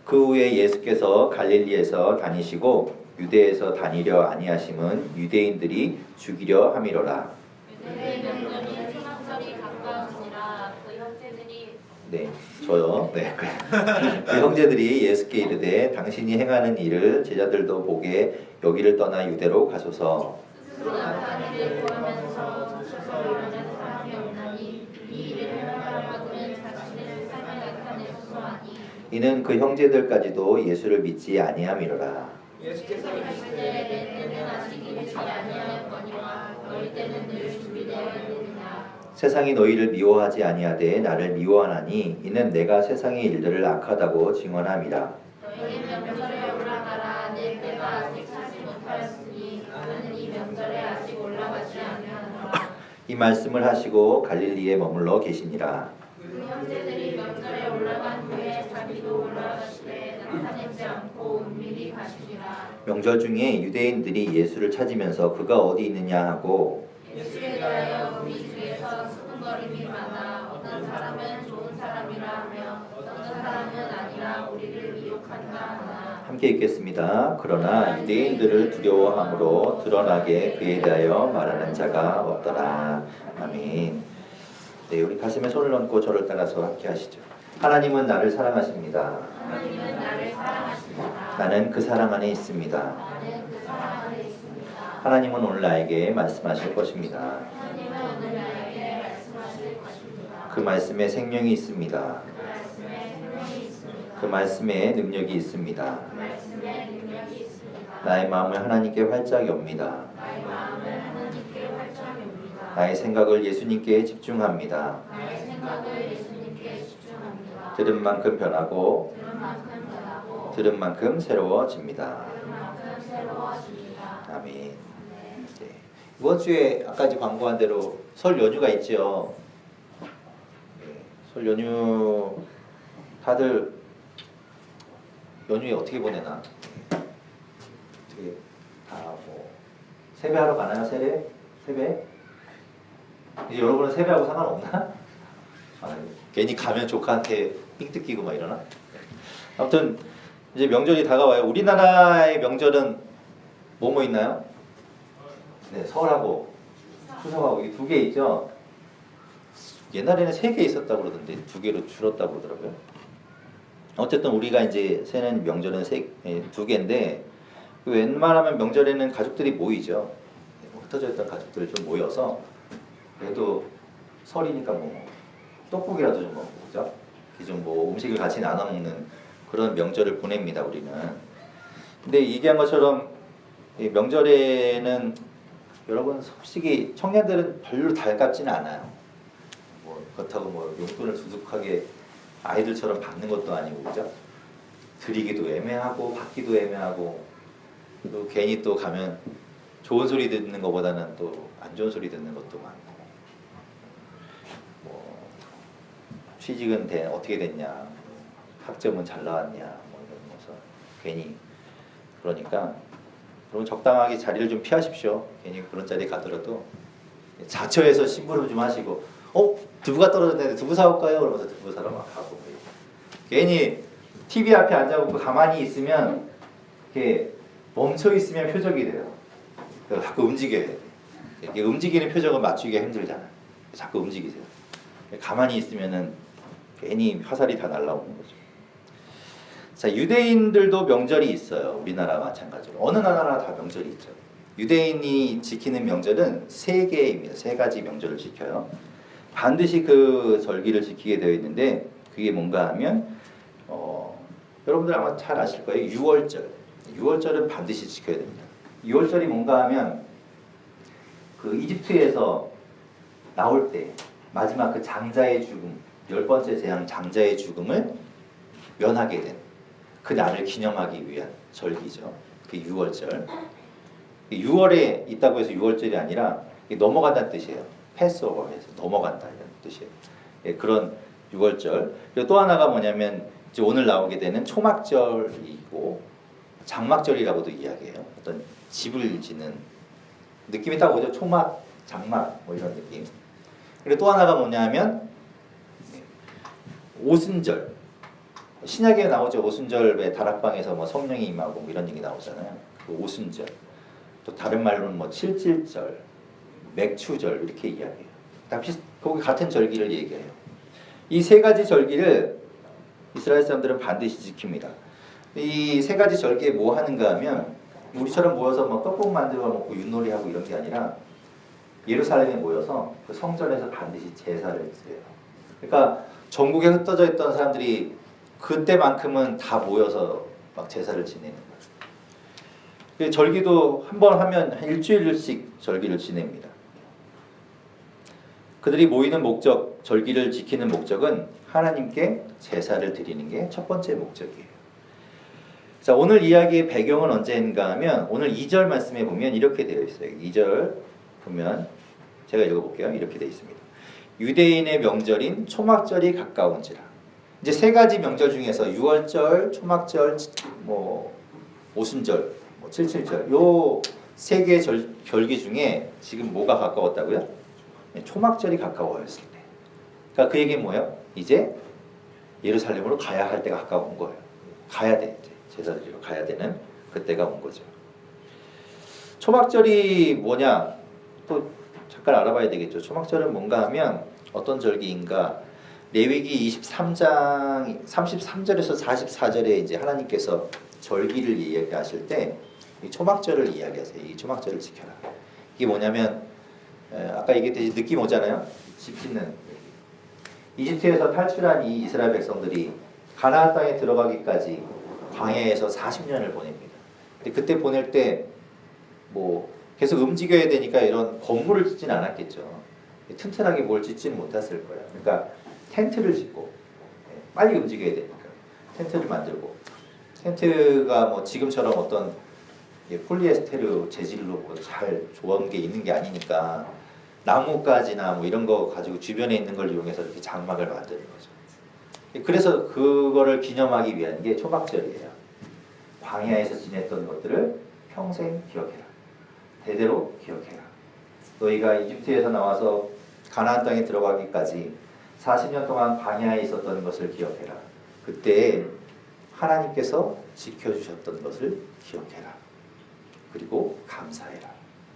그 후에 예수께서 갈릴리에서 다니시고 유대에서 다니려 아니하심은 유대인들이 죽이려 함이로라. 유대의 명절이 초막절이 가까우시니라. 그 형제들이 네, 저요. 네. 그 형제들이 예수께 이르되 당신이 행하는 일을 제자들도 보게 여기를 떠나 유대로 가소서. 스스로 나타난 일을 구하면서 주셔서 일어나는 사람이 없나니 이 일을 행하라고는 자신의 세상에 나타내소서 하니 이는 그 형제들까지도 예수를 믿지 아니함이로라. 예수께서 이르시되 내 때는 아직 이르지 아니하였거니와 너희 때는 늘 준비되어 있느니라. 세상이 너희를 미워하지 아니하되 나를 미워하나니 이는 내가 세상의 일들을 악하다고 증언함이라. 너희 명절에 올라가라. 내 때가 아직 차지 못하였으니 나는 이 명절에 아직 올라가지 아니하노라. 이 말씀을 하시고 갈릴리에 머물러 계시니라. 그 형제들이 명절에 올라간 후에 자기도 올라가시되 나타내지 않고 은밀히 가시니라. 명절 중에 유대인들이 예수를 찾으면서 그가 어디 있느냐 하고 예수에 대하여 우리 중에서 수군거림이 많아 어떤 사람은 좋은 사람이라 하며 어떤 사람은 아니라 우리를 미혹한다 하나. 함께 읽겠습니다. 그러나 유대인들을 두려워함으로 드러나게 그에 대하여 말하는 자가 없더라. 아멘. 네, 우리 가슴에 손을 얹고 저를 따라서 함께 하시죠. 하나님은 나를 사랑하십니다. 하나님은 나를 사랑하십니다. 나는 그 사랑 안에 있습니다. 나는 그 사랑 안에 있습니다. 하나님은 오늘 나에게 말씀하실 것입니다. 하나님은 오늘 나에게 말씀하실 것입니다. 그 말씀에 생명이 있습니다. 그 말씀에 생명이 있습니다. 그 말씀에 능력이 있습니다. 그 말씀에 능력이 있습니다. 나의 마음을 하나님께 활짝 엽니다. 나의 마음을 하나님께 활짝 엽니다. 나의 생각을 예수님께 집중합니다. 나의 생각을 예수님께 집중합니다. 들은 만큼 변하고 들은 만큼 변하고 들은 만큼 새로워집니다. 들은 만큼 새로워집니다. 아멘. 네. 이번 주에 아까 이제 광고한 대로 설 연휴가 있죠. 네. 설 연휴 다들 연휴에 어떻게 보내나? 어떻게 다뭐 세배하러 가나요? 세배? 이제 여러분은 세배하고 상관없나? 괜히 가면 조카한테 삥 뜯기고 막 이러나? 아무튼 이제 명절이 다가와요. 우리나라의 명절은 뭐뭐 있나요? 네, 설하고 추석하고 이 두 개 있죠. 옛날에는 3개 있었다고 그러던데 2개로 줄었다고 그러더라고요. 어쨌든 우리가 이제 세는 명절은 2개인데 웬만하면 명절에는 가족들이 모이죠. 흩어져 있던 가족들이 좀 모여서 그래도 설이니까 뭐 떡국이라도 좀 먹고 그죠? 좀 뭐 음식을 같이 나눠 먹는 그런 명절을 보냅니다 우리는. 근데 얘기한 것처럼 이 명절에는 여러분 솔직히 청년들은 별로 달갑지는 않아요. 뭐 그렇다고 뭐 용돈을 두둑하게 아이들처럼 받는 것도 아니고 그죠? 드리기도 애매하고 받기도 애매하고 또 괜히 또 가면 좋은 소리 듣는 것보다는 또 안 좋은 소리 듣는 것도 많고 뭐 취직은 어떻게 됐냐 학점은 잘 나왔냐 뭐 이러면서 괜히 그러니까 여러분 적당하게 자리를 좀 피하십시오. 괜히 그런 자리에 가더라도 자처해서 심부름 좀 하시고 두부가 떨어졌는데 두부 사올까요? 그러면서 두부 사러 막 가고 괜히 TV 앞에 앉아보고 가만히 있으면 이렇게 멈춰 있으면 표적이 돼요. 자꾸 움직여야 돼. 이렇게 움직이는 표적은 맞추기가 힘들잖아요. 자꾸 움직이세요. 가만히 있으면은 괜히 화살이 다 날라오는 거죠. 자, 유대인들도 명절이 있어요. 우리나라와 마찬가지로. 어느 나라나 다 명절이 있죠. 유대인이 지키는 명절은 3개입니다. 3가지 명절을 지켜요. 반드시 그 절기를 지키게 되어 있는데 그게 뭔가 하면 여러분들 아마 잘 아실 거예요. 6월절. 6월절은 반드시 지켜야 됩니다. 6월절이 뭔가 하면 그 이집트에서 나올 때 마지막 그 장자의 죽음, 10번째 재앙 장자의 죽음을 면하게 된 그 날을 기념하기 위한 절기죠. 그 6월절. 6월에 있다고 해서 6월절이 아니라 넘어간다는 뜻이에요. 패스오버에서 넘어간다 이런 뜻이에요. 예, 그런 6월절. 그리고 또 하나가 뭐냐면 이제 오늘 나오게 되는 초막절이고 장막절이라고도 이야기해요. 어떤 집을 짓는 느낌이 딱 오죠. 초막, 장막 뭐 이런 느낌. 그리고 또 하나가 뭐냐면 오순절. 신약에 나오죠. 오순절에 다락방에서 뭐 성령이 임하고 뭐 이런 얘기 나오잖아요. 그 오순절. 또 다른 말로는 뭐 칠칠절, 맥추절 이렇게 이야기해요. 다 거기 같은 절기를 얘기해요. 이 세 가지 절기를 이스라엘 사람들은 반드시 지킵니다. 이 세 가지 절기에 뭐 하는가 하면 우리처럼 모여서 뭐 떡국 만들어 먹고 윷놀이하고 이런 게 아니라 예루살렘에 모여서 그 성전에서 반드시 제사를 드려요. 그러니까 전국에 흩어져 있던 사람들이 그때만큼은 다 모여서 막 제사를 지내는 거예요. 절기도 한 번 하면 한 일주일씩 절기를 지냅니다. 그들이 모이는 목적, 절기를 지키는 목적은 하나님께 제사를 드리는 게 첫 번째 목적이에요. 자, 오늘 이야기의 배경은 언제인가 하면 오늘 2절 말씀에 보면 이렇게 되어 있어요. 2절 보면 제가 읽어볼게요. 이렇게 되어 있습니다. 유대인의 명절인 초막절이 가까운지라. 이제 세 가지 명절 중에서 유월절, 초막절, 뭐 오순절, 뭐 칠칠절 요 세 개의 절기 중에 지금 뭐가 가까웠다고요? 초막절이 가까워졌을 때. 그러니까 그 얘기는 뭐예요? 이제 예루살렘으로 가야 할 때가 가까운 거예요. 가야 돼. 이제 제사 드리러 가야 되는 그때가 온 거죠. 초막절이 뭐냐? 또 잠깐 알아봐야 되겠죠. 초막절은 뭔가 하면 어떤 절기인가? 레위기 23장 33절에서 44절에 이제 하나님께서 절기를 이야기하실 때 이 초막절을 이야기하세요. 이 초막절을 지켜라. 이게 뭐냐면 아까 얘기했듯이 느낌 오잖아요. 집 짓는 이집트에서 탈출한 이 이스라엘 백성들이 가나안 땅에 들어가기까지 광야에서 40년을 보냅니다. 근데 그때 보낼 때 뭐 계속 움직여야 되니까 이런 건물을 짓진 않았겠죠. 튼튼하게 뭘 짓지는 못했을 거예요. 그러니까 텐트를 짓고 빨리 움직여야 되니까 텐트를 만들고 텐트가 뭐 지금처럼 어떤 폴리에스테르 재질로 뭐 잘 좋은 게 있는 게 아니니까 나뭇가지나 뭐 이런 거 가지고 주변에 있는 걸 이용해서 이렇게 장막을 만드는 거죠. 그래서 그거를 기념하기 위한 게 초막절이에요. 광야에서 지냈던 것들을 평생 기억해라. 대대로 기억해라. 너희가 이집트에서 나와서 가나안 땅에 들어가기까지 40년 동안 광야에 있었던 것을 기억해라. 그때 하나님께서 지켜주셨던 것을 기억해라. 그리고 감사해라.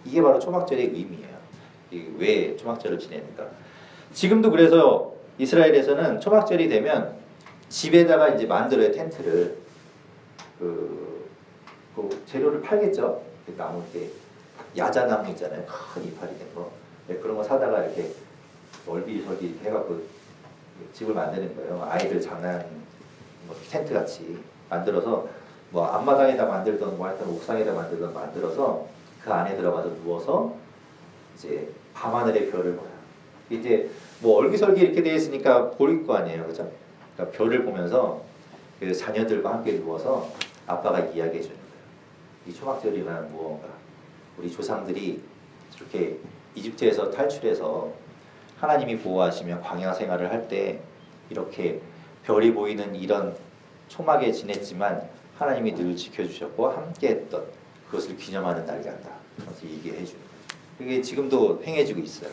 이게 바로 초막절의 의미예요. 왜 초막절을 지내는가? 지금도 그래서 이스라엘에서는 초막절이 되면 집에다가 이제 만들어요. 텐트를 그 재료를 팔겠죠. 그 나무 이렇게 야자나무 있잖아요. 큰 이파리 된 거. 그런 거 사다가 이렇게 얼비설비 이렇게 해갖고 집을 만드는 거예요. 아이들 장난 뭐 텐트 같이 만들어서 뭐 앞마당에다 만들던 뭐 하여튼 옥상에다 만들던 만들어서 그 안에 들어가서 누워서 이제 밤하늘의 별을 봐요. 이제 뭐 얼기설기 이렇게 되어 있으니까 보일 거 아니에요, 그죠? 그러니까 별을 보면서 그 자녀들과 함께 누워서 아빠가 이야기해 주는 거예요. 이 초막절이라는 무언가. 우리 조상들이 이렇게 이집트에서 탈출해서 하나님이 보호하시며 광야 생활을 할 때 이렇게 별이 보이는 이런 초막에 지냈지만 하나님이 늘 지켜주셨고 함께했던 그것을 기념하는 날이란다. 그래서 얘기해 주는 거죠. 그게 지금도 행해지고 있어요.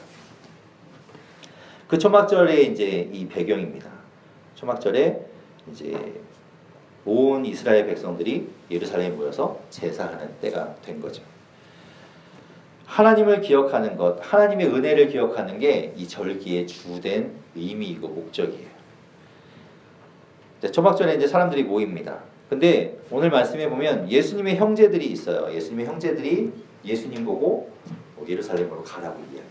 그 초막절의 이제 이 배경입니다. 초막절에 이제 온 이스라엘 백성들이 예루살렘에 모여서 제사하는 때가 된 거죠. 하나님을 기억하는 것, 하나님의 은혜를 기억하는 게 이 절기의 주된 의미이고 목적이에요. 초막절에 이제 사람들이 모입니다. 근데 오늘 말씀에 보면 예수님의 형제들이 있어요. 예수님의 형제들이 예수님 보고 예루살렘으로 가라고 이야기해요.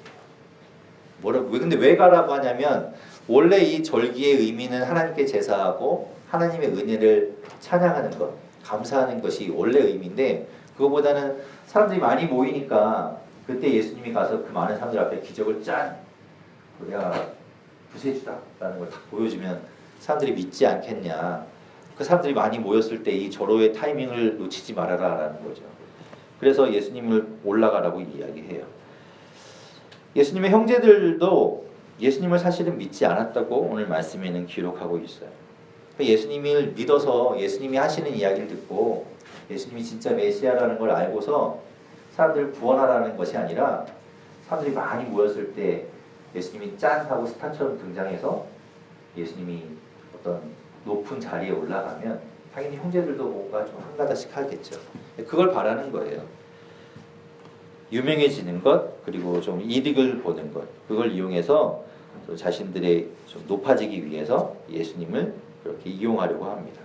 근데 왜 가라고 하냐면 원래 이 절기의 의미는 하나님께 제사하고 하나님의 은혜를 찬양하는 것, 감사하는 것이 원래 의미인데 그거보다는 사람들이 많이 모이니까 그때 예수님이 가서 그 많은 사람들 앞에 기적을 내가 구세주다라는 걸 딱 보여주면 사람들이 믿지 않겠냐. 그 사람들이 많이 모였을 때 이 절호의 타이밍을 놓치지 말아라 라는 거죠. 그래서 예수님을 올라가라고 이야기해요. 예수님의 형제들도 예수님을 사실은 믿지 않았다고 오늘 말씀에는 기록하고 있어요. 예수님을 믿어서 예수님이 하시는 이야기를 듣고 예수님이 진짜 메시아라는 걸 알고서 사람들을 구원하라는 것이 아니라 사람들이 많이 모였을 때 예수님이 짠 하고 스타처럼 등장해서 예수님이 어떤 높은 자리에 올라가면 당연히 형제들도 뭔가 좀 한 가닥씩 하겠죠. 그걸 바라는 거예요. 유명해지는 것, 그리고 좀 이득을 보는 것, 그걸 이용해서 또 자신들의 좀 높아지기 위해서 예수님을 그렇게 이용하려고 합니다.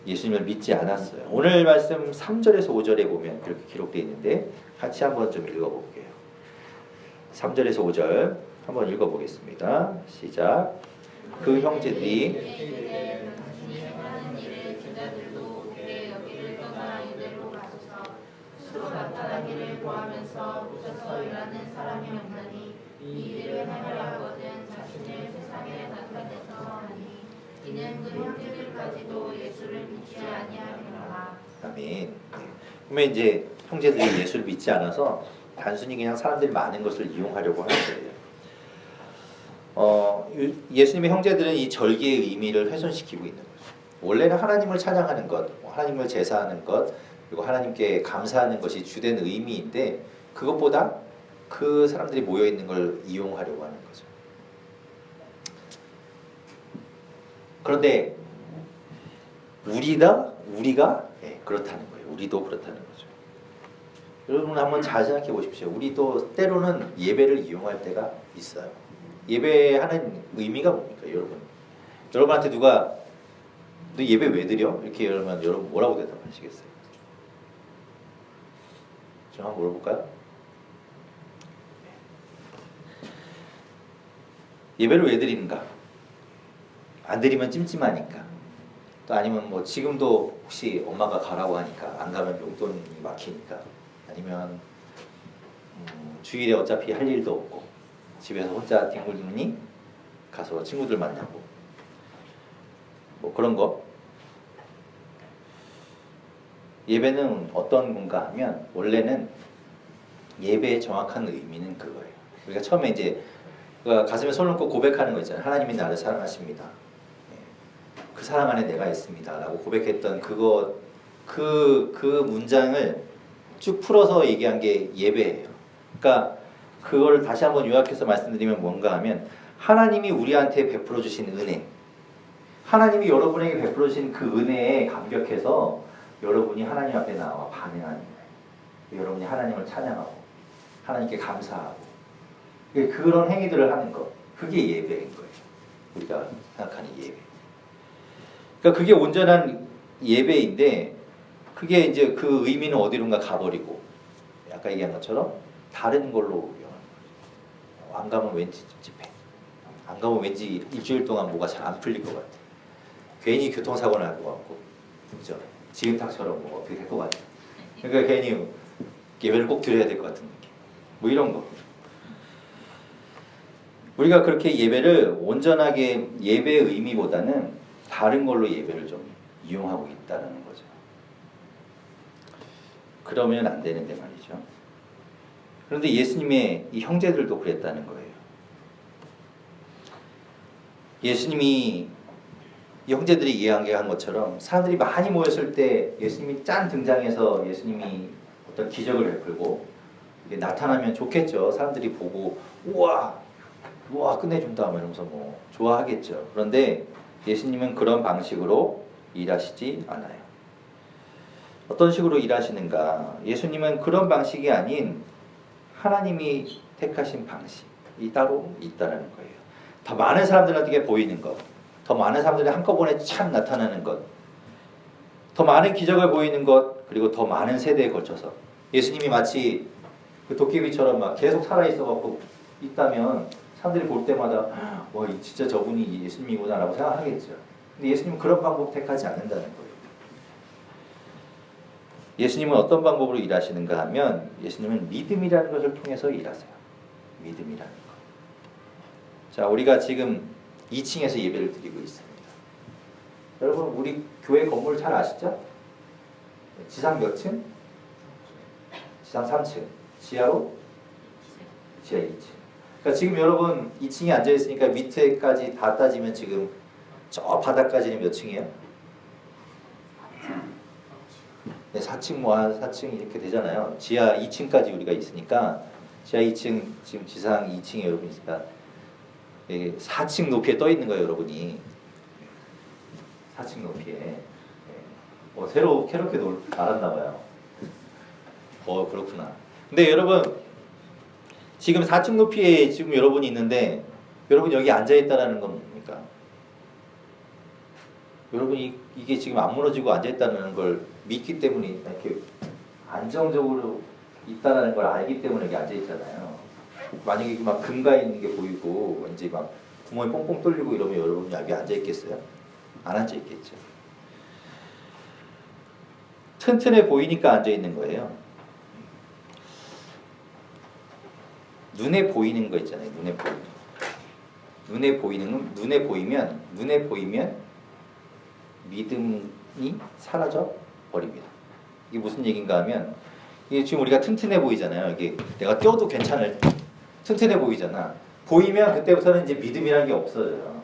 예수님을 믿지 않았어요. 오늘 말씀 3절에서 5절에 보면 그렇게 기록되어 있는데 같이 한번 좀 읽어볼게요. 3절에서 5절 한번 읽어보겠습니다. 시작. 그 형제들이 당신이 행하는 일을 제자들도 그의 여기를 떠나 유대로 가소서. 스스로 나타나기를 구하면서 묻혀서 일하는 사람이 없나니 이 일을 행하려 하거든 자신을 세상에 나타내서 하니 이는 그 형제들까지도 예수를 믿지 아니하리라. 아멘. 네. 그러면 이제 형제들이 예수를 믿지 않아서 단순히 그냥 사람들이 많은 것을 이용하려고 하는 거예요. 예수님의 형제들은 이 절기의 의미를 훼손시키고 있는 거죠. 원래는 하나님을 찬양하는 것, 하나님을 제사하는 것, 그리고 하나님께 감사하는 것이 주된 의미인데 그것보다 그 사람들이 모여 있는 걸 이용하려고 하는 거죠. 그런데 우리가 그렇다는 거예요. 우리도 그렇다는 거죠. 여러분 한번 잘 생각해 보십시오. 우리도 때로는 예배를 이용할 때가 있어요. 예배하는 의미가 뭡니까, 여러분? 여러분한테 누가 너 예배 왜 드려? 이렇게 이러면 여러분 뭐라고 대답하시겠어요? 좀 한번 물어볼까요? 예배를 왜 드리는가? 안 드리면 찜찜하니까. 또 아니면 뭐 지금도 혹시 엄마가 가라고 하니까 안 가면 용돈이 막히니까. 아니면 주일에 어차피 할 일도 없고 집에서 혼자 뒹굴니 가서 친구들 만나고 뭐 그런 거. 예배는 어떤 건가 하면 원래는 예배의 정확한 의미는 그거예요. 우리가 처음에 이제 가슴에 손을 얹고 고백하는 거 있잖아요. 하나님이 나를 사랑하십니다. 그 사랑 안에 내가 있습니다. 라고 고백했던 그 문장을 쭉 풀어서 얘기한 게 예배예요. 그러니까 그걸 다시 한번 요약해서 말씀드리면 뭔가 하면 하나님이 우리한테 베풀어 주신 은혜, 하나님이 여러분에게 베풀어 주신 그 은혜에 감격해서 여러분이 하나님 앞에 나와 반응하는 거예요. 여러분이 하나님을 찬양하고 하나님께 감사하고 그런 행위들을 하는 것, 그게 예배인 거예요. 우리가 생각하는 예배. 그러니까 그게 온전한 예배인데 그게 이제 그 의미는 어디론가 가버리고 아까 얘기한 것처럼 다른 걸로 이용하는 거죠. 안 가면 왠지 찝찝해. 안 가면 왠지 일주일 동안 뭐가 잘 안 풀릴 것 같아. 괜히 교통사고 날 것 같고, 그죠? 지금탁처럼 뭐 어떻게 될 것 같아. 그러니까 괜히 예배를 꼭 드려야 될 것 같은 느낌. 뭐 이런 거. 우리가 그렇게 예배를 온전하게 예배의 의미보다는 다른 걸로 예배를 좀 이용하고 있다는 거죠. 그러면 안 되는데 말이죠. 그런데 예수님의 이 형제들도 그랬다는 거예요. 예수님이 이 형제들이 이야기한 것처럼 사람들이 많이 모였을 때 예수님이 짠 등장해서 예수님이 어떤 기적을 베풀고 이게 나타나면 좋겠죠. 사람들이 보고 우와 끝내준다 이러면서 뭐 좋아하겠죠. 그런데 예수님은 그런 방식으로 일하시지 않아요. 어떤 식으로 일하시는가? 예수님은 그런 방식이 아닌 하나님이 택하신 방식이 따로 있다는 거예요. 더 많은 사람들에게 보이는 것, 더 많은 사람들이 한꺼번에 착 나타나는 것, 더 많은 기적을 보이는 것, 그리고 더 많은 세대에 걸쳐서 예수님이 마치 그 도깨비처럼 막 계속 살아있어갖고 있다면 사람들이 볼 때마다 와 진짜 저분이 예수님이구나라고 생각하겠죠. 근데 예수님은 그런 방법 택하지 않는다는 거예요. 예수님은 어떤 방법으로 일하시는가 하면 예수님은 믿음이라는 것을 통해서 일하세요. 믿음이라는 것. 자, 우리가 지금 2층에서 예배를 드리고 있습니다. 여러분 우리 교회 건물 잘 아시죠? 지상 몇 층? 지상 3층. 지하로? 지하 2층. 그러니까 지금 여러분 2층에 앉아 있으니까 밑에까지 다 따지면 지금 저 바닥까지는 몇 층이에요? 네, 4층 뭐 4층 이렇게 되잖아요. 지하 2층까지 우리가 있으니까 지하 2층 지금 지상 2층에 여러분 있으니까 4층 높이에 떠 있는 거예요, 여러분이. 4층 높이에. 예. 새로 캐럿게 알았나 봐요. 그렇구나. 근데 여러분 지금 4층 높이에 지금 여러분이 있는데 여러분 여기 앉아 있다라는 건 뭡니까? 여러분이 이게 지금 안 무너지고 앉아 있다는 걸 믿기 때문에 이렇게 안정적으로 있다라는 걸 알기 때문에 여기 앉아 있잖아요. 만약에 막 금가 있는 게 보이고 이제 막 구멍이 뽕뽕 뚫리고 이러면 여러분이 여기 앉아 있겠어요? 안 앉아 있겠죠. 튼튼해 보이니까 앉아 있는 거예요. 눈에 보이는 거 있잖아요. 눈에 보이는 거. 눈에 보이는 건 눈에 보이면 믿음이 사라져 버립니다. 이게 무슨 얘기인가 하면 이게 지금 우리가 튼튼해 보이잖아요. 이게 내가 뛰어도 괜찮을 튼튼해 보이잖아. 보이면 그때부터는 이제 믿음이라는 게 없어져요.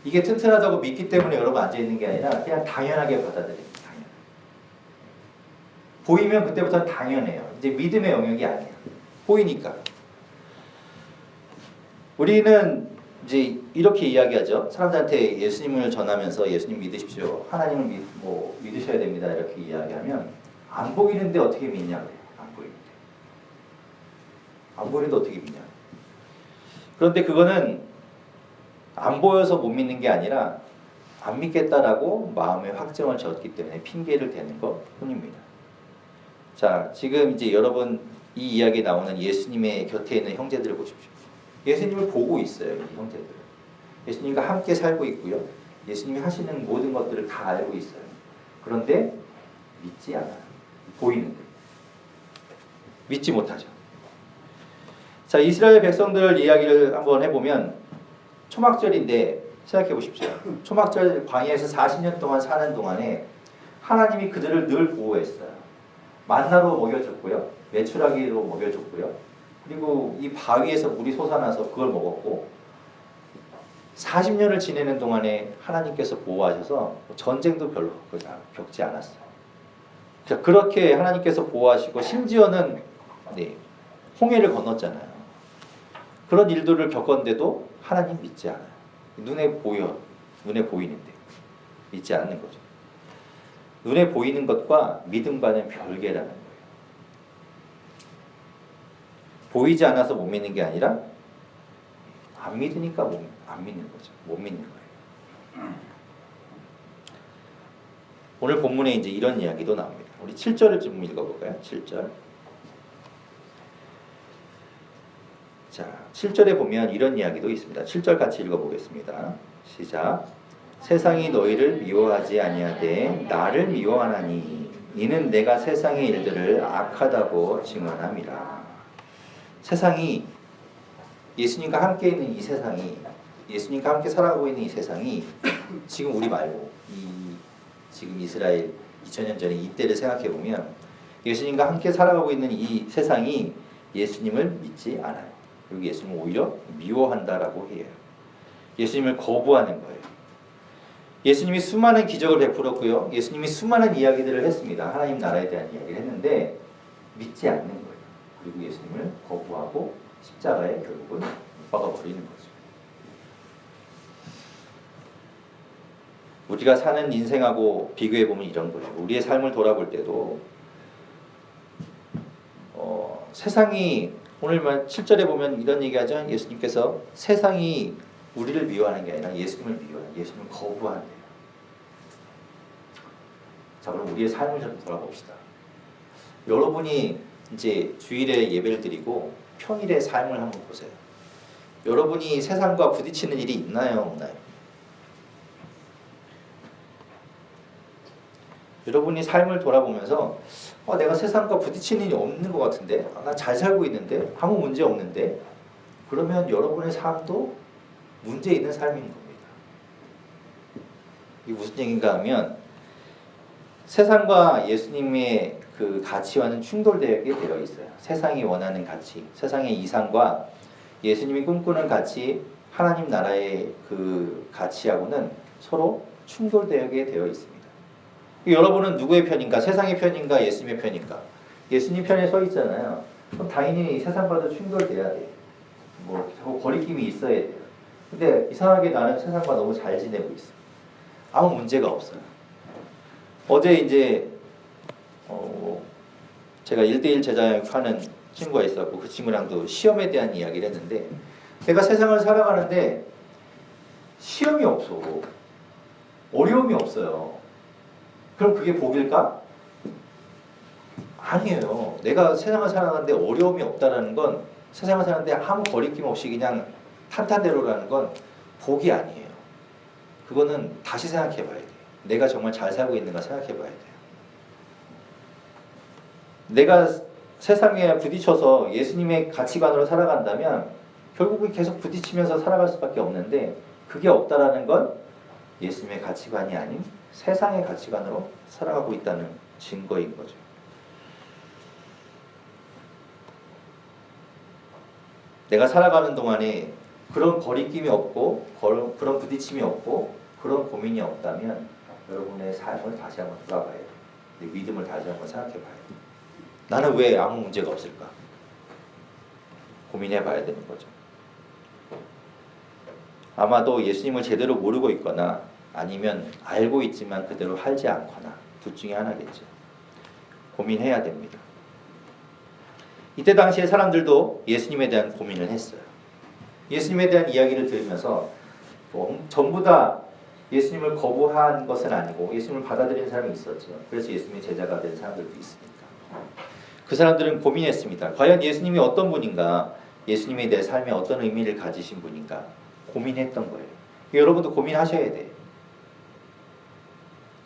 이게 튼튼하다고 믿기 때문에 여러분 앉아 있는 게 아니라 그냥 당연하게 받아들입니다. 당연. 보이면 그때부터는 당연해요. 이제 믿음의 영역이 아니야. 보이니까. 우리는 이제 이렇게 이야기하죠. 사람들한테 예수님을 전하면서 예수님 믿으십시오. 하나님을 믿으셔야 됩니다. 이렇게 이야기하면 안 보이는데 어떻게 믿냐 그래요. 안 보이는데 어떻게 믿냐. 그런데 그거는 안 보여서 못 믿는 게 아니라 안 믿겠다라고 마음의 확정을 졌기 때문에 핑계를 대는 것 뿐입니다. 자, 지금 이제 여러분 이 이야기에 나오는 예수님의 곁에 있는 형제들을 보십시오. 예수님을 보고 있어요. 이 형제들. 예수님과 함께 살고 있고요. 예수님이 하시는 모든 것들을 다 알고 있어요. 그런데 믿지 않아요. 보이는데. 믿지 못하죠. 자, 이스라엘 백성들 이야기를 한번 해보면 초막절인데 생각해 보십시오. 초막절 광야에서 40년 동안 사는 동안에 하나님이 그들을 늘 보호했어요. 만나로 먹여줬고요. 메추라기로 먹여줬고요. 그리고 이 바위에서 물이 솟아나서 그걸 먹었고 40년을 지내는 동안에 하나님께서 보호하셔서 전쟁도 별로 겪지 않았어요. 자, 그렇게 하나님께서 보호하시고 심지어는 홍해를 건넜잖아요. 그런 일들을 겪었는데도 하나님 믿지 않아요. 눈에 보이는데 믿지 않는 거죠. 눈에 보이는 것과 믿음과는 별개라는 거예요. 보이지 않아서 못 믿는 게 아니라 안 믿으니까 안 믿는 거죠. 못 믿는 거예요. 오늘 본문에 이제 이런 이야기도 나옵니다. 우리 7절을 좀 읽어볼까요? 7절. 자, 7절에 보면 이런 이야기도 있습니다. 7절 같이 읽어보겠습니다. 시작. 세상이 너희를 미워하지 아니하되 나를 미워하나니 이는 내가 세상의 일들을 악하다고 증언함이라. 세상이 예수님과 함께 있는 이 세상이 예수님과 함께 살아가고 있는 이 세상이 지금 우리 말고 지금 이스라엘 2000년 전에 이때를 생각해 보면 예수님과 함께 살아가고 있는 이 세상이 예수님을 믿지 않아요. 그리고 예수님을 오히려 미워한다라고 해요. 예수님을 거부하는 거예요. 예수님이 수많은 기적을 베풀었고요. 예수님이 수많은 이야기들을 했습니다. 하나님 나라에 대한 이야기를 했는데 믿지 않는 거예요. 그리고 예수님을 거부하고 십자가에 결국은 못 박아버리는 거죠. 우리가 사는 인생하고 비교해보면 이런 거죠. 우리의 삶을 돌아볼 때도 세상이 오늘 7절에 보면 이런 얘기하죠. 예수님께서 세상이 우리를 미워하는 게 아니라 예수님을 미워해요. 예수님을 거부한대요. 자, 그럼 우리의 삶을 좀 돌아봅시다. 여러분이 이제 주일에 예배를 드리고 평일의 삶을 한번 보세요. 여러분이 세상과 부딪히는 일이 있나요? 없나요? 여러분이 삶을 돌아보면서 내가 세상과 부딪히는 일이 없는 것 같은데 나 잘 살고 있는데 아무 문제 없는데 그러면 여러분의 삶도 문제 있는 삶인 겁니다. 이게 무슨 얘기인가 하면 세상과 예수님의 그 가치와는 충돌되게 되어 있어요. 세상이 원하는 가치, 세상의 이상과 예수님이 꿈꾸는 가치, 하나님 나라의 그 가치하고는 서로 충돌되게 되어 있습니다. 여러분은 누구의 편인가? 세상의 편인가? 예수님의 편인가? 예수님 편에 서 있잖아요. 그럼 당연히 세상과도 충돌돼야 돼요. 거리낌이 있어야 돼요. 근데 이상하게 나는 세상과 너무 잘 지내고 있어. 아무 문제가 없어요. 어제 이제 제가 1대1 제자교육 하는 친구가 있었고 그 친구랑도 시험에 대한 이야기를 했는데 내가 세상을 살아가는데 시험이 없어. 어려움이 없어요. 그럼 그게 복일까? 아니에요. 내가 세상을 살아가는데 어려움이 없다라는 건 세상을 사는데 아무 거리낌 없이 그냥 탄탄대로라는 건 복이 아니에요. 그거는 다시 생각해 봐야 돼요. 내가 정말 잘 살고 있는가 생각해 봐야 돼요. 내가 세상에 부딪혀서 예수님의 가치관으로 살아간다면 결국은 계속 부딪히면서 살아갈 수밖에 없는데 그게 없다라는 건 예수님의 가치관이 아닌 세상의 가치관으로 살아가고 있다는 증거인 거죠. 내가 살아가는 동안에 그런 거리낌이 없고 그런 부딪힘이 없고 그런 고민이 없다면 여러분의 삶을 다시 한번 돌아봐야 돼요. 내 믿음을 다시 한번 생각해 봐야 돼요. 나는 왜 아무 문제가 없을까? 고민해 봐야 되는 거죠. 아마도 예수님을 제대로 모르고 있거나 아니면 알고 있지만 그대로 살지 않거나 둘 중에 하나겠죠. 고민해야 됩니다. 이때 당시에 사람들도 예수님에 대한 고민을 했어요. 예수님에 대한 이야기를 들으면서 전부 다 예수님을 거부한 것은 아니고 예수님을 받아들인 사람이 있었죠. 그래서 예수님의 제자가 된 사람들도 있으니까. 그 사람들은 고민했습니다. 과연 예수님이 어떤 분인가? 예수님이 내 삶에 어떤 의미를 가지신 분인가? 고민했던 거예요. 여러분도 고민하셔야 돼요.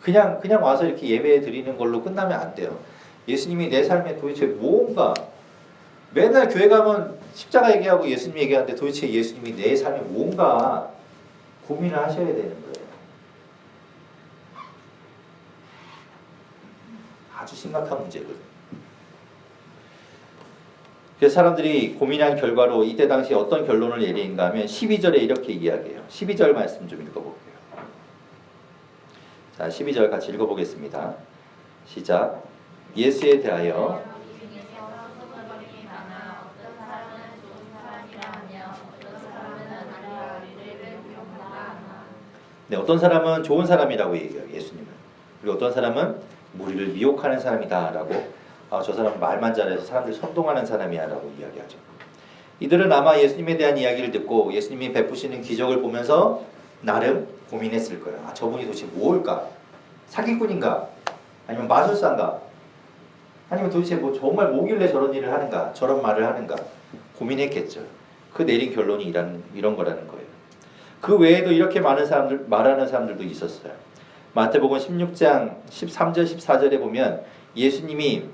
그냥 와서 이렇게 예배 드리는 걸로 끝나면 안 돼요. 예수님이 내 삶에 도대체 뭔가 맨날 교회 가면 십자가 얘기하고 예수님 얘기하는데 도대체 예수님이 내 삶에 뭔가 고민을 하셔야 되는 거예요. 아주 심각한 문제거든요. 그래서 사람들이 고민한 결과로 이때 당시 어떤 결론을 내리는가 하면 12절에 이렇게 이야기해요. 12절 말씀 좀 읽어볼게요. 자, 12절 같이 읽어보겠습니다. 시작. 예수에 대하여 네, 어떤 사람은 좋은 사람이라고 얘기해요. 예수님은. 그리고 어떤 사람은 무리를 미혹하는 사람이다 라고 저 사람은 말만 잘해서 사람들 선동하는 사람이야 라고 이야기하죠. 이들은 아마 예수님에 대한 이야기를 듣고 예수님이 베푸시는 기적을 보면서 나름 고민했을 거예요. 저분이 도대체 뭘까? 사기꾼인가? 아니면 마술사인가? 아니면 도대체 정말 뭐길래 저런 일을 하는가? 저런 말을 하는가? 고민했겠죠. 그 내린 결론이 이런 거라는 거예요. 그 외에도 이렇게 많은 사람들 말하는 사람들도 있었어요. 마태복음 16장 13절 14절에 보면 예수님이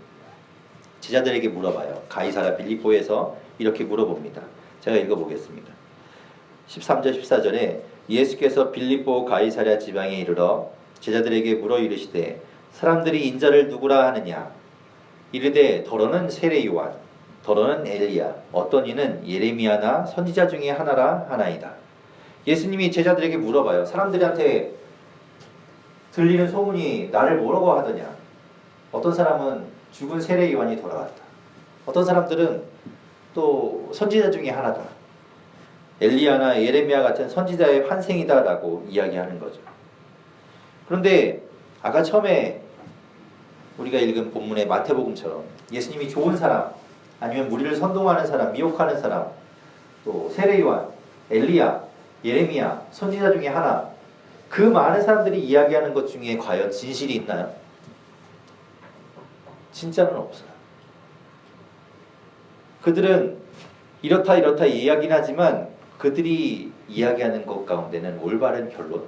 제자들에게 물어봐요. 가이사랴 빌립보에서 이렇게 물어봅니다. 제가 읽어보겠습니다. 13절 14절에 예수께서 빌립보 가이사랴 지방에 이르러 제자들에게 물어 이르시되 사람들이 인자를 누구라 하느냐? 이르되 더러는 세례 요한, 더러는 엘리야, 어떤 이는 예레미야나 선지자 중에 하나라 하나이다. 예수님이 제자들에게 물어봐요. 사람들한테 들리는 소문이 나를 뭐라고 하더냐? 어떤 사람은 죽은 세례 요한이 돌아왔다. 어떤 사람들은 또 선지자 중에 하나다. 엘리야나 예레미야 같은 선지자의 환생이다라고 이야기하는 거죠. 그런데 아까 처음에 우리가 읽은 본문의 마태복음처럼 예수님이 좋은 사람, 아니면 무리를 선동하는 사람, 미혹하는 사람, 또 세례 요한, 엘리야, 예레미야, 선지자 중에 하나, 그 많은 사람들이 이야기하는 것 중에 과연 진실이 있나요? 진짜는 없어요. 그들은 이렇다 이야기는 하지만 그들이 이야기하는 것 가운데는 올바른 결론,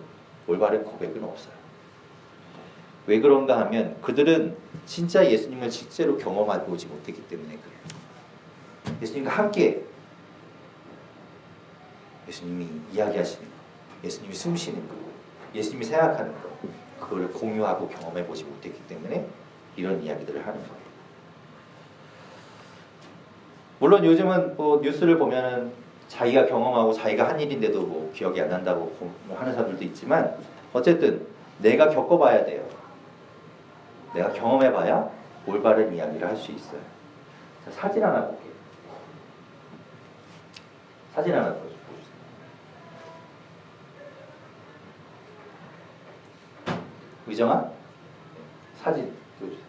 올바른 고백은 없어요. 왜 그런가 하면 그들은 진짜 예수님을 실제로 경험하지 못했기 때문에 그래요. 예수님과 함께 예수님이 이야기하시는 것, 예수님이 숨쉬는 것, 예수님이 생각하는 것, 그걸 공유하고 경험해보지 못했기 때문에 이런 이야기들을 하는 거예요. 물론 요즘은 뉴스를 보면은 자기가 경험하고 자기가 한 일인데도 기억이 안 난다고 하는 사람들도 있지만 어쨌든 내가 겪어봐야 돼요. 내가 경험해봐야 올바른 이야기를 할 수 있어요. 자, 사진 하나 볼게요. 사진 하나 보여주세요. 의정아? 사진 보여주세요.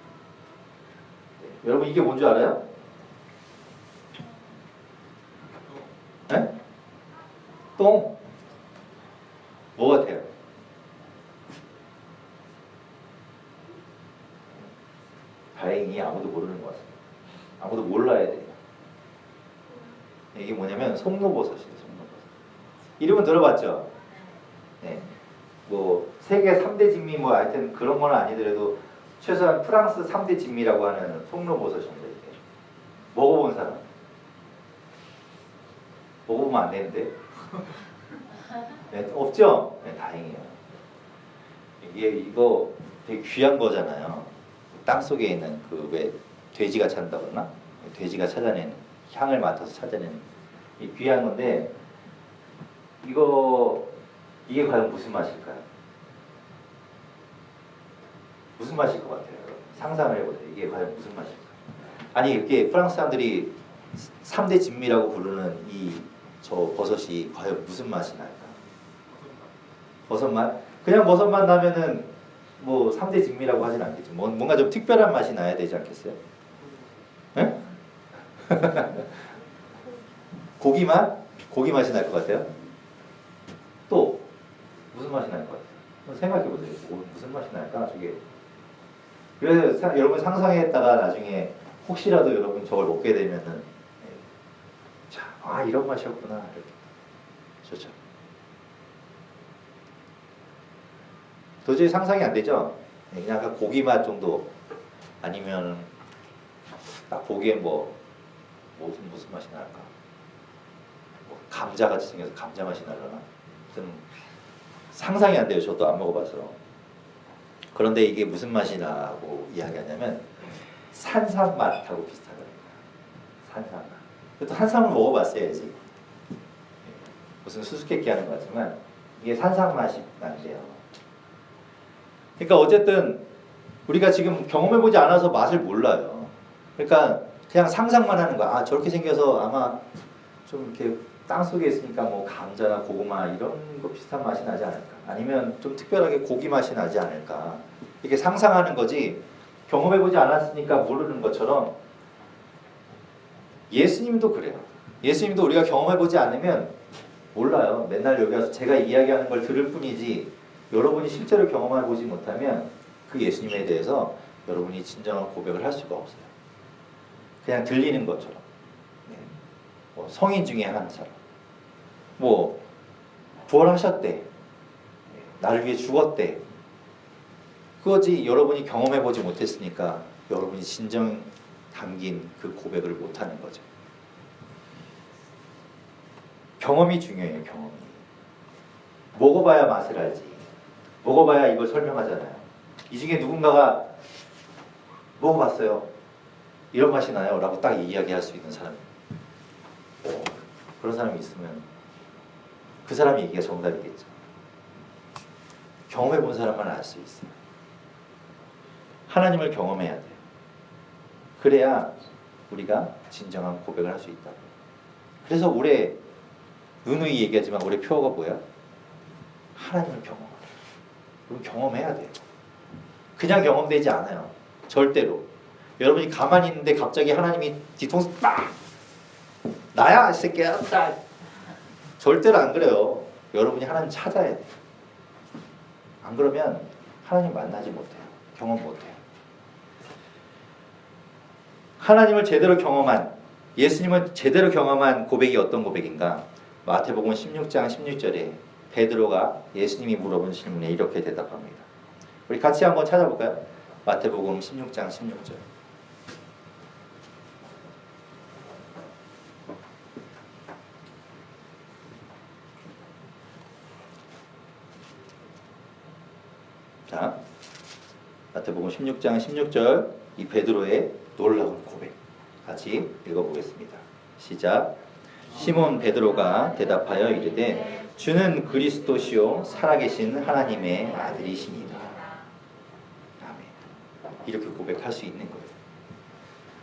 네. 여러분 이게 뭔지 알아요? 네? 똥? 뭐 같아요? 다행히 아무도 모르는 것 같습니다. 아무도 몰라야 돼요. 이게 뭐냐면 송로버섯이에요. 송로버섯. 이름은 들어봤죠? 네. 뭐 세계 3대 진미 뭐 하여튼 그런 건 아니더라도 최소한 프랑스 3대 진미라고 하는 송로버섯입니다. 이게. 먹어본 사람? 먹어보면 안 되는데? 네, 없죠? 네, 다행이에요. 이거 되게 귀한 거잖아요. 땅 속에 있는 그 왜 돼지가 찬다 그러나? 돼지가 찾아내는 향을 맡아서 찾아내는 이 귀한 건데 이게 과연 무슨 맛일까요? 무슨 맛일 것 같아요? 상상을 해보세요. 이게 과연 무슨 맛일까요? 아니 이렇게 프랑스 사람들이 3대 진미라고 부르는 이 저 버섯이 과연 무슨 맛이 날까? 버섯맛? 그냥 버섯맛 나면은 뭐 3대 진미라고 하진 않겠죠. 뭔가 좀 특별한 맛이 나야 되지 않겠어요? 네? 고기 맛? 고기 맛이 날 것 같아요? 또 무슨 맛이 날 것 같아요? 한번 생각해 보세요. 무슨 맛이 날까? 저게. 그래서 여러분 상상했다가 나중에 혹시라도 여러분 저걸 먹게 되면은 자, 이런 맛이었구나. 이렇게. 좋죠. 도저히 상상이 안 되죠? 그냥 약간 고기 맛 정도 아니면 딱 보기엔 무슨 맛이 날까? 뭐 감자 같이 생겨서 감자 맛이 나려나? 좀 상상이 안 돼요. 저도 안 먹어봐서. 그런데 이게 무슨 맛이 나고 이야기하냐면 산삼 맛하고 비슷하거든요. 산삼 맛. 또 산삼을 먹어봤어야지. 무슨 수수께끼 하는 것 같지만 이게 산삼 맛이 난대요. 그러니까 어쨌든 우리가 지금 경험해보지 않아서 맛을 몰라요. 그러니까 그냥 상상만 하는 거야. 저렇게 생겨서 아마 좀 이렇게 땅속에 있으니까 뭐 감자나 고구마 이런 거 비슷한 맛이 나지 않을까? 아니면 좀 특별하게 고기 맛이 나지 않을까? 이렇게 상상하는 거지 경험해보지 않았으니까 모르는 것처럼 예수님도 그래요. 예수님도 우리가 경험해보지 않으면 몰라요. 맨날 여기 와서 제가 이야기하는 걸 들을 뿐이지 여러분이 실제로 경험해보지 못하면 그 예수님에 대해서 여러분이 진정한 고백을 할 수가 없어요. 그냥 들리는 것처럼. 뭐 성인 중에 한 사람. 뭐 부활하셨대. 나를 위해 죽었대. 그거지 여러분이 경험해보지 못했으니까 여러분이 진정 담긴 그 고백을 못하는 거죠. 경험이 중요해요. 경험이. 먹어봐야 맛을 알지. 먹어봐야 이걸 설명하잖아요. 이 중에 누군가가 먹어봤어요. 이런 맛이 나요. 라고 딱 이야기할 수 있는 사람. 그런 사람이 있으면 그 사람이 얘기가 정답이겠죠. 경험해본 사람만 알 수 있어요. 하나님을 경험해야 돼요. 그래야 우리가 진정한 고백을 할 수 있다고. 그래서 올해 누누이 얘기하지만 올해 표어가 뭐야? 하나님을 경험하라. 그럼 경험해야 돼요. 그냥 경험되지 않아요. 절대로. 여러분이 가만히 있는데 갑자기 하나님이 뒤통수 빡! 나야 이 새끼야. 딱! 절대로 안 그래요. 여러분이 하나님 찾아야 돼요. 안 그러면 하나님 만나지 못해요. 경험 못해요. 하나님을 제대로 경험한, 예수님을 제대로 경험한 고백이 어떤 고백인가? 마태복음 16장 16절에 베드로가 예수님이 물어본 질문에 이렇게 대답합니다. 우리 같이 한번 찾아볼까요? 마태복음 16장 16절. 자, 마태복음 16장 16절 이 베드로의 놀라운 고백 같이 읽어보겠습니다. 시작. 시몬 베드로가 대답하여 이르되 주는 그리스도시요 살아계신 하나님의 아들이시니라. 아멘. 이렇게 고백할 수 있는 거예요.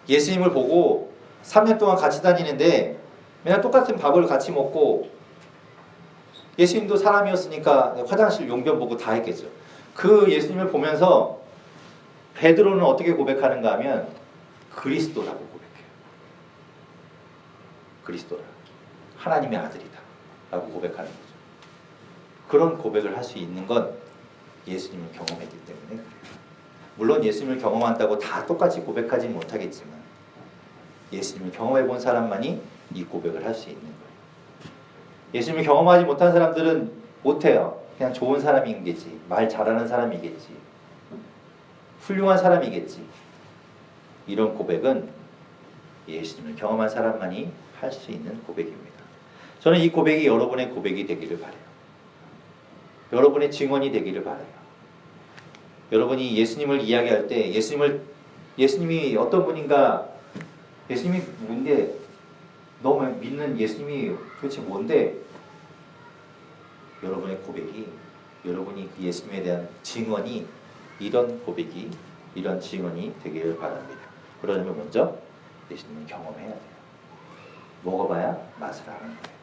예수님을 보고 3년 동안 같이 다니는데 맨날 똑같은 밥을 같이 먹고 예수님도 사람이었으니까 화장실 용변 보고 다 했겠죠. 그 예수님을 보면서 베드로는 어떻게 고백하는가 하면 그리스도라고 고백해요. 그리스도라. 하나님의 아들이다. 라고 고백하는 거죠. 그런 고백을 할 수 있는 건 예수님을 경험했기 때문에 그래요. 물론 예수님을 경험한다고 다 똑같이 고백하지 못하겠지만 예수님을 경험해 본 사람만이 이 고백을 할 수 있는 거예요. 예수님을 경험하지 못한 사람들은 못해요. 그냥 좋은 사람이겠지. 말 잘하는 사람이겠지. 훌륭한 사람이겠지. 이런 고백은 예수님을 경험한 사람만이 할 수 있는 고백입니다. 저는 이 고백이 여러분의 고백이 되기를 바라요. 여러분의 증언이 되기를 바라요. 여러분이 예수님을 이야기할 때 예수님이 어떤 분인가, 예수님이 뭔데, 너 믿는 예수님이 도대체 뭔데, 여러분의 고백이, 여러분이 그 예수님에 대한 증언이 이런 고백이, 이런 증언이 되기를 바랍니다. 그러려면 먼저 예수님을 경험해야 돼요. 먹어봐야 맛을 아는 거예요.